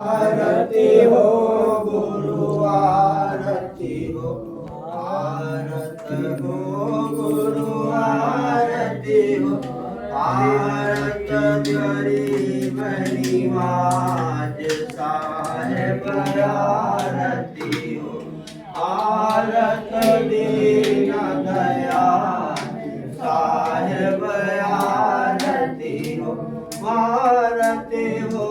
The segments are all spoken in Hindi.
आरती हो गुरु आरती हो, आरत हो गुरु आरती हो, आरत गरीब निवाज साहेब आरती हो, आरत दीन दयाल साहेब आरती हो, आरती हो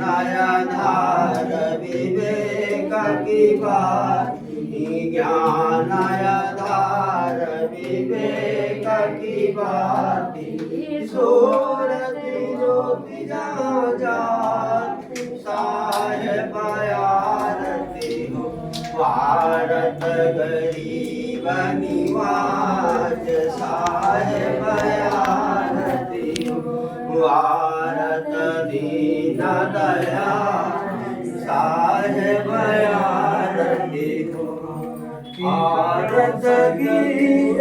ज्ञानाधार विवेक की बाती, ज्ञानाधार विवेक की बाती, सूरति ज्योति जहाँ जाती साहेब आरती हो, भारत गरीब निवाज साहेब आरती हो, भारत दीन दयाल साहेब आरती हो, भारत गीर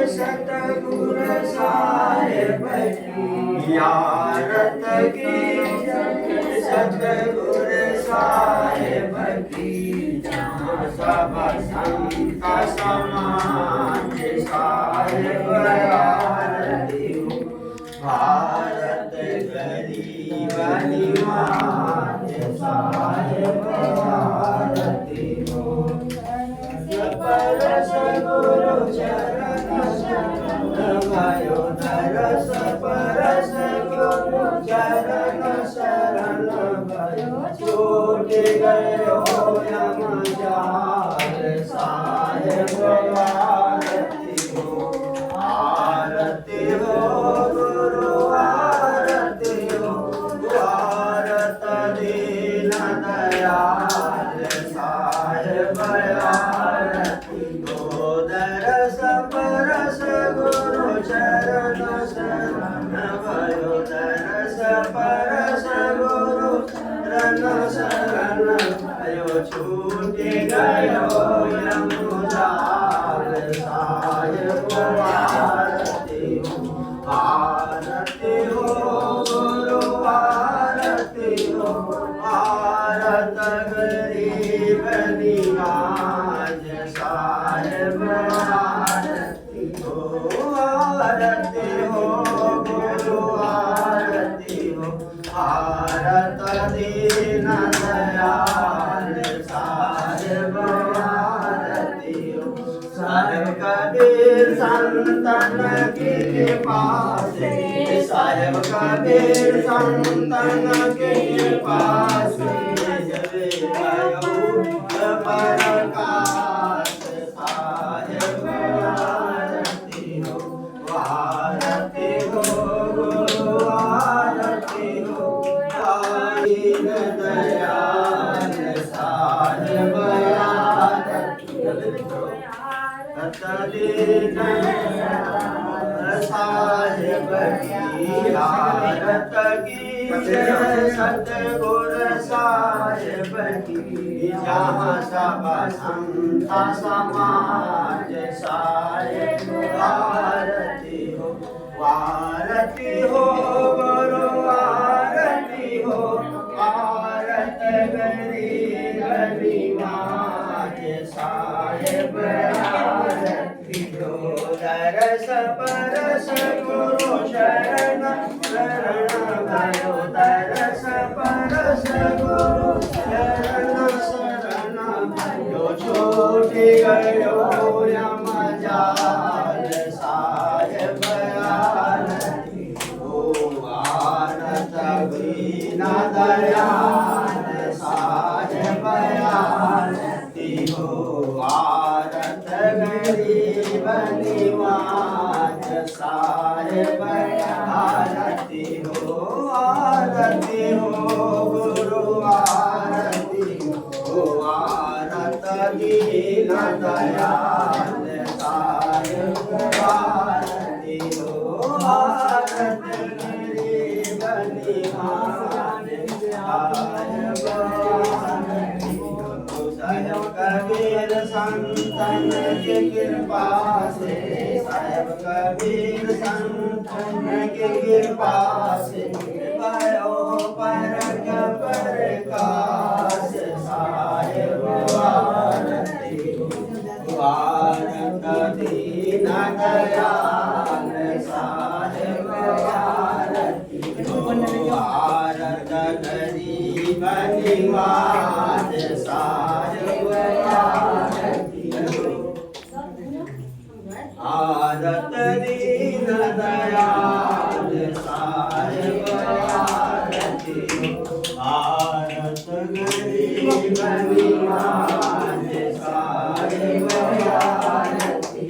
सतगुर साहेब की, भारत गीर सतगुर साहेब की, सब संत समाज साहेब आरती हो, भारत गरीब निवाज साहेब आरती हो, परस गुरु चरण शरण भयो नरस, परस गुरु चरण शरण भयो, छूट गयो यम जाल साहेब आरती हो, आरती हो गुरु आरती हो, भारत दीन दयाल साहेब आरती हो, दरस परस गुरु चरण शरण भयो, दरस परस गुरु चरण शरण भयो, छूट गयो यम जाल साहेब आरती हो, आरती हो गुरु आरती हो, भारत गरीब निवाज साहेब आरती हो, आरती हो गुरु आरती हो, भारत दीन दयाल साहेब आरती हो, साहेब कबीर संतन की कृपा से, साहेब कबीर संतन की कृपा से, जबे भयो प्रकाश साहेब आरती हो, आरती हो गुरु आरती हो, दीन दयाल साहेब आरती हो, दीन साहेब की भारत की सतगुर साहेब की, जहाँ सब संत समाज साहेब आरती हो, आरती हो गुरु आरती हो, भारत गरीब निवाज साहेब आरती हो, दरस परस गुरु शरण शरण भयो, दरस परस गुरु शरण शरण भयो, छूट गयो यम जाल साहेब आरती हो, भारत दीन दयाल साहेब आरती हो, भारत गरीब निवाज साहेब आरती हो, आरती हो गुरु आरती हो, भारत दीन दयाल साहेब आरती हो, भारत गरीब निवाज साहेब आरती हो, साहेब कबीर संतन की कृपा से, साहेब कबीर संतन की कृपा से भयो परग प्रकाश साहेब आरती भारत दीन दयाल साहेब आरती भारत गरीब निवाज साहेब आरती भारत दीन दयाल साहेब आरती भारत गरीब निवाज साहेब आरती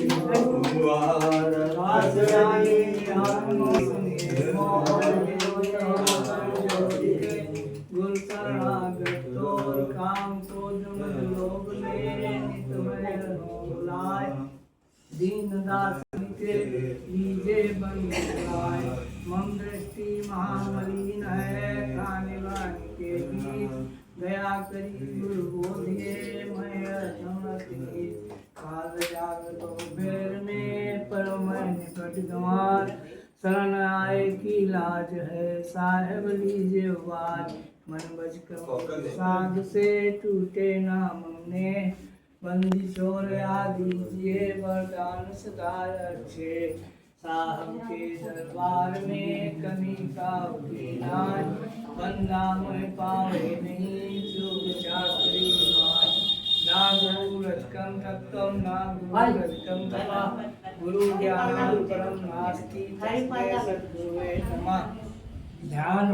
गुरु शरणागत तोर काम को जम लोग मेरे नित में बुलाए दीन दास के लीजे बन बुलाए मम दृष्टि महामलिन है खाने वाने के गीत दया करी गुरु बोधिए मैं समति काल जागतो बेर में परम निकट गंवार शरण आए की लाज है साहेब लीजिए वाज मन बज कर साध से टूटे ना ममने बंदी चोर दीजिए वरदान सदा रखे साहब के दरबार में कमी का नाज बंदा में पावे नहीं जुग चाकरी मान ना गुरु रजकम तत्तम ना गुरु रजकम तपा गुरु ज्ञान परम नास्ति तस्मै सद्गुरुवे नमः ध्यान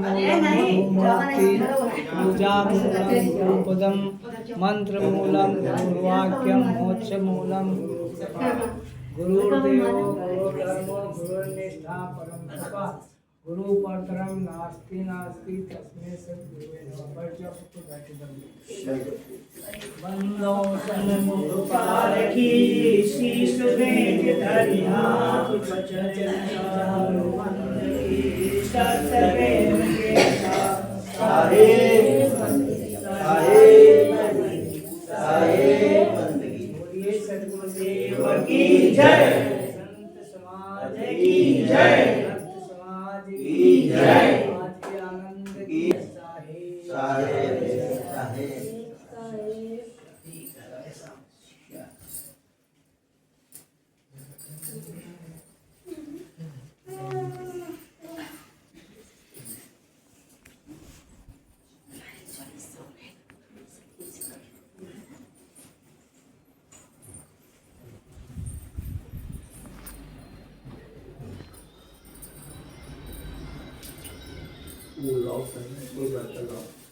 पूजा गुरुपदम मंत्र मूलम गुरुवाक्यम मोक्ष मूलम गुरुर्देवो गुरुधर्मो गुरुर्निष्ठा परम तपः गुरु परतरम नास्ति नास्ति तस्मै सद्गुरुवे नमः। बंदो सन्मुख पारखी शीश भेंट धरि हाथ बचन चारु मंद की सत्सवेद के सारे बोलिए सद्गुरुदेव की जय संत समाज की जय समाज की जय आज के आनंद की साहेब वो लॉक है, कोई बात नहीं।